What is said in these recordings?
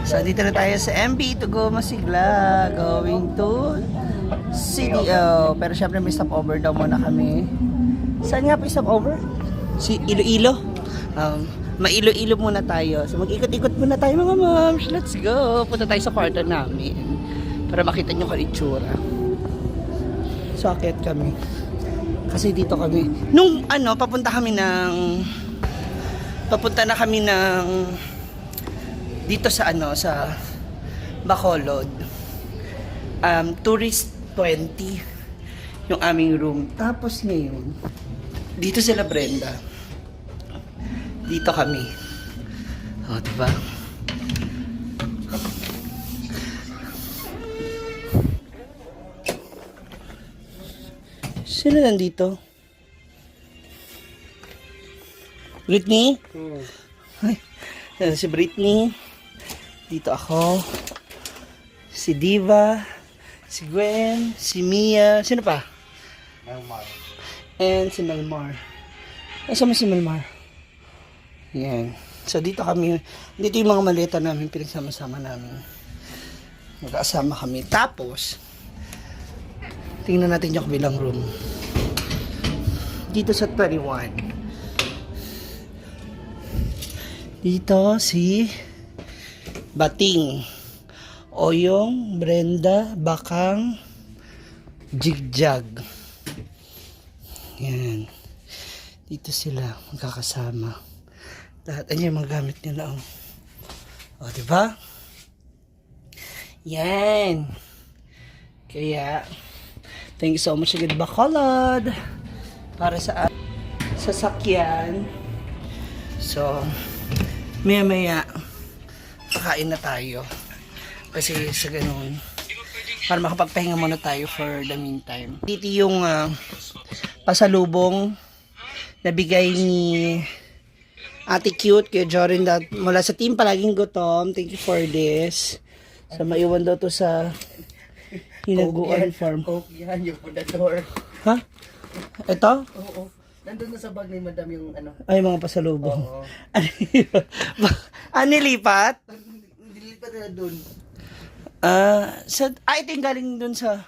So, dito na tayo sa MB to go Masigla. Going to CDO. Pero syempre may stopover daw muna kami. Saan nga po yung stopover? Si Iloilo. Mailo-ilo muna tayo. So, mag-ikot-ikot muna tayo mga moms. Let's go. Punta tayo sa kwarto namin. Para makita nyo kung itsura. So, akit kami. Kasi dito kami. Nung papunta na kami ng dito sa sa Bacolod. Tourist 20 yung aming room. Tapos ngayon, dito sila Brenda. Dito kami. O, diba? Sino nandito? Britney? Ay, si Britney. Dito ako. Si Diva. Si Gwen. Si Mia. Sino pa? Melmar. And si Melmar. Saan mo si Melmar? Yan. So dito kami. Dito yung mga maleta namin. Pinagsama-sama namin. Magkasama kami. Tapos, tingnan natin yung kabilang room. Dito sa 21. Dito si Bating. Oyong, Brenda, Bakang, Jigjag. Yan. Dito sila magkakasama. Lahat ay yung mga gamit nila. O, diba? Yan. Kaya, thank you so much again, Bacolod. Para sa sasakyan. So, maya-maya, kakain na tayo. Kasi sa ganun, para makapagpahinga muna tayo for the meantime. Dito yung pasalubong na bigay ni Ate Cute kay Jorin mula sa team Palaging Gutom. Thank you for this. So, maiwan daw to sa Hinaguan Farm. Coke yan, yung pundador. Ha? Ito? Oo. Nandun na sa bag ni madam yung Ay, mga pasalubong. Oo. Nilipat? Nililipat na dun. Ito yung galing dun sa...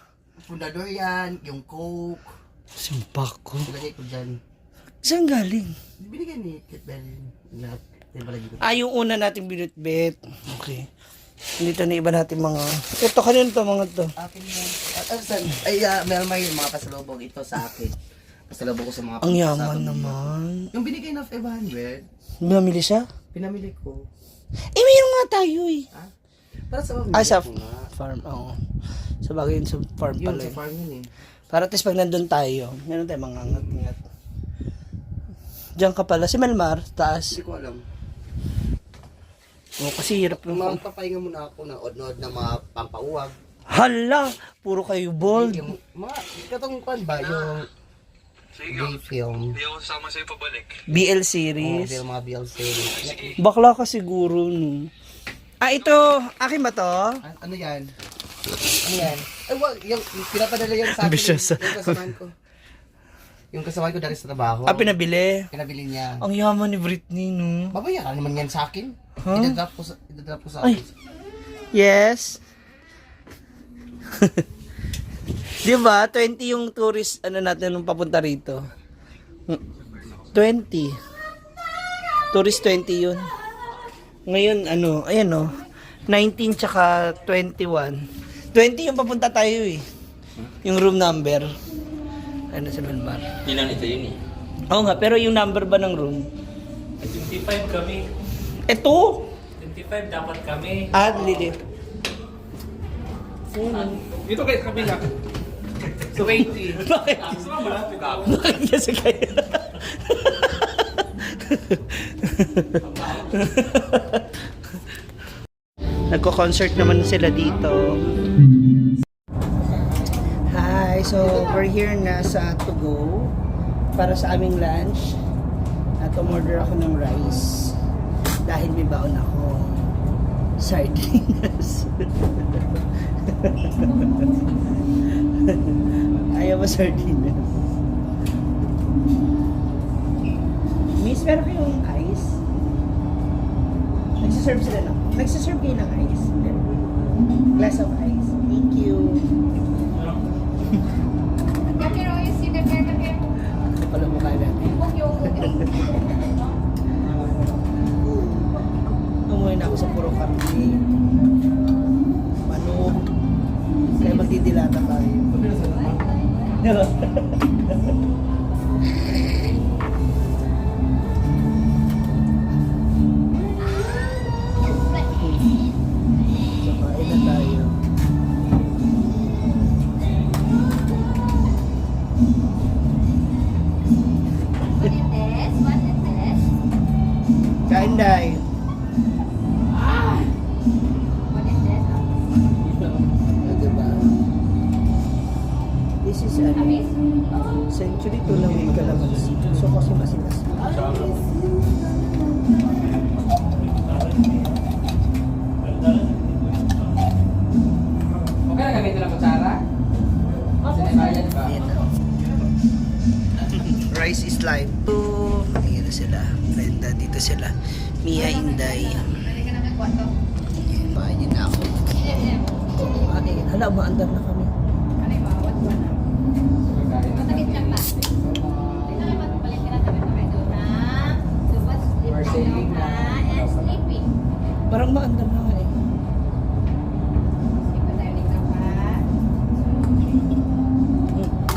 Pundador yan, yung Coke. Simpak ko. Ilagay ko dyan. Saan galing? Binigyan ni Kit Berlin. Na, yung una natin binutbit. Okay. Dito na iba natin mga... Ito, kanino to mga to? Akin yan. Melmar yung mga pasalubong ito sa akin. Pasalubong ko sa mga Ang yaman kasama naman. nila. Yung binigay na 500, Binamili siya? pinamili ko. Mayroon nga tayo eh. Para sa mga Sa ko nga. farm, oo. Sa bagay yun sa farm Yun, pala sa eh. farm yun eh. Para at least pag nandun tayo, meron tayo mga ngat-ngat. Diyan ka pala. Si Melmar, taas. Hindi ko alam. Oo, kasi hirap yung... Magpapahinga muna ako na odd-odd na mga pampauwag. Hala! Puro kayo bold. Yung mga, katong pan ba, yung gay film. Hindi ako sasama sa'yo pabalik. BL Oo, series. yung mga BL series. Bakla ka siguro, no? Ito, akin ba to? Ano yan? Ano yan? Ay, yung pinapadala yan sa akin. Ambisyosa. Yung kasamahan ko. Yung kasamahan ko dahil sa trabaho. Pinabili. Pinabili niya. Ang yaman ni Britney, no? Babayaran naman yan sa akin. Huh? Idadrop ko sa Ay. akin. Yes. Di ba? 20 yung tourist, natin nung papunta rito. 20. Tourist 20 yun. Ngayon, ayan 19 tsaka 21. 20 yung papunta tayo eh. Yung room number. Sa Melmar. Ilan ito yun eh? Oo nga, pero yung number ba ng room? 25 kami. Ito! 25 dapat kami. Lili. Dito kayo kabila. So 20. Bakit? Gusto mo malapit ako? Bakit kasi kayo? Nagko-concert naman sila dito. Hi, so we're here na sa To Go para sa aming lunch. At umorder ako ng rice dahil may baon ako sardinas. Ayaw mo sardinas. Miss, meron kayong ice? Nagsiserve sila na. Nagsiserve kayo ng ice. Glass of ice. Thank you. Ano pala mukha natin? Umuwi na ako sa puro karne. Manok. Kaya magdidilata tayo. So, kain na tayo. Kain tayo. Diba? This is century to lang yung kalamansi. So kasi masinas. Okay na gamitin ang kutsara? Sinibayan ba? Rice is life. So, ayan na sila. Brenda, dito sila. Mia, Inday. Pahayin na ako. Ano yun? Hala, maandar na kami. Parang maandar na nga eh.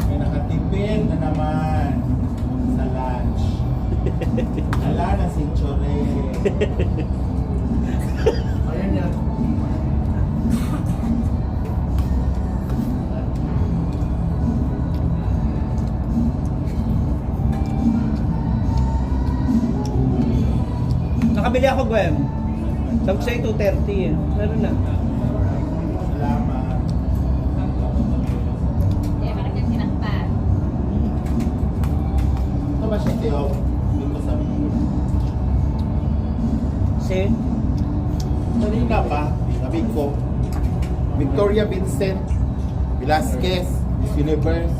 May nakatipid na naman sa lunch. Wala na si Chore. Ayun yan. Nakabili ako, Gwen. Sabi ko sa'yo, 230 eh. Meron na. Salamat. Ito ba siya, Teo? Dito sa mga. Kasi, Kanina pa, sabi ko, Victoria Vincent Velasquez, Miss Universe.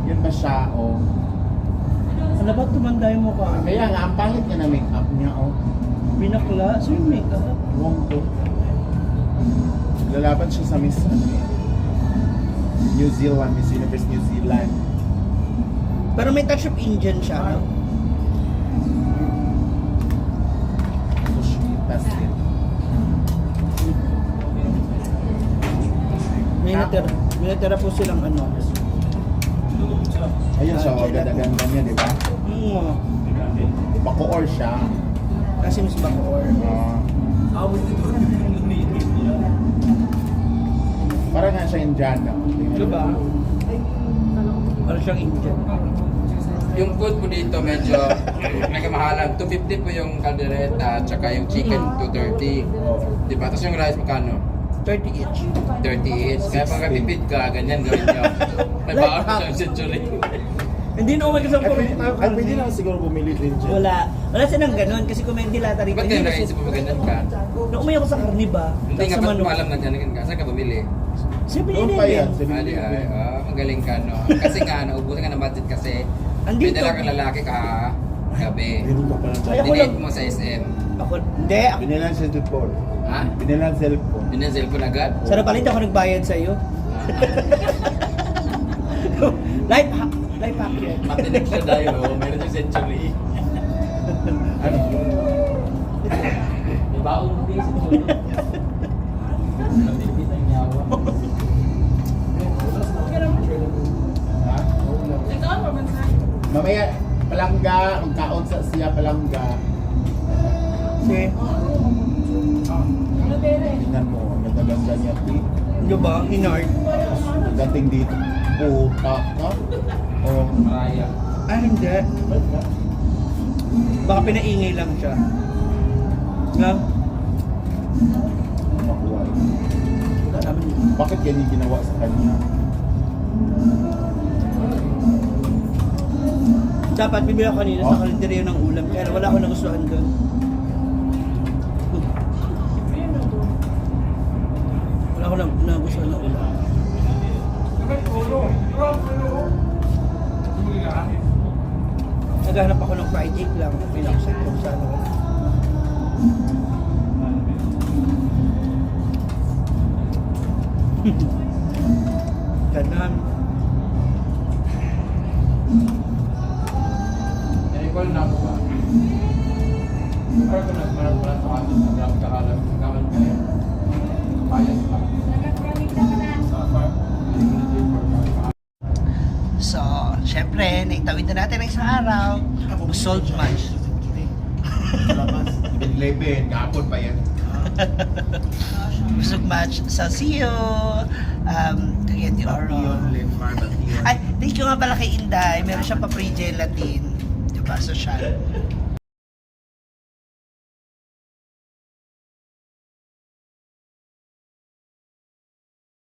Yun ba siya, oh. ano ba tumanda yung mukha? Kaya nga, ang pangit niya na make-up niya, oh. Binakla? So yung makeup? Wong ko. Lalaban siya sa Miss ano, eh, New Zealand, Miss Universe New Zealand. Pero may touch of Indian siya, no? Kushmitas din. May natira po silang ano. Ayun siya, oh, ganda-ganda niya, di ba? Bacoor siya. Kasi Miss Bacoor. Parang nga siya Indiana. Diba? Parang siyang Indian. Yung food po dito medyo nagkamahalan. 250 po yung caldereta at saka yung chicken 230. Diba? Tapos yung rice magkano? 30 each. 30 each. Kaya pag kapipid ka, ganyan gawin nyo. May baon sa century. Hindi na umay kasama ko. Ay, pwede na siguro bumili din dyan. Wala silang ganun kasi kung may dilata rito. Ba't kayo naisip mo ganyan ka? Nung umay ako sa karni ba? Hindi nga, Sa ba't manok. mo alam na dyan ka? Saan ka bumili? Siyempre Doon yun pa din. yan. Ali ay, magaling ka no. Kasi nga, naubusan ka ng budget kasi Andito. may dala kang lalaki ka gabi. Meron ka pa lang Ay, ako Dinate lang. mo sa SM. Ako, hindi. Ako, Binilan sa cellphone. Ha? Binilan cellphone. Yun ang cellphone agad? sana pala hindi ako nagbayad sa'yo. Life hack. Life hack yun. Matinig siya dahil oh, meron yung century. Ano? May baon mo din century. Matinig ang yawa. Ha? Mamaya, palangga, magkaon sa siya palangga. Kasi, Tingnan mo, ang ganda-ganda niya, Pi. di ba? Hinard. Pagdating dito, puta ka. Oh, Maraya. Ah, hindi. Baka pinaingay lang siya. Nga? makuha. Wala naman. Bakit yan yung ginawa sa kanya? Dapat bibili ako kanina sa kalendaryo ng ulam kaya wala akong nagustuhan doon. Wala akong nagustuhan ng ulam. Naghanap ako ng fried egg lang. Pinakasay ko sa ano. Ganon. I-recall na ako ba? Pero kung nagmarap pala sa atin na grabe kahalang kahalang kayo. Kapayas pa. So, syempre, naitawid na natin ang isang araw. Salt match. Labin, kapon pa yan. Busog match sa CEO. Again, the Oro. Ay, thank you nga pala kay Inday. Meron siya pa pre-gelatin. Diba? So siya.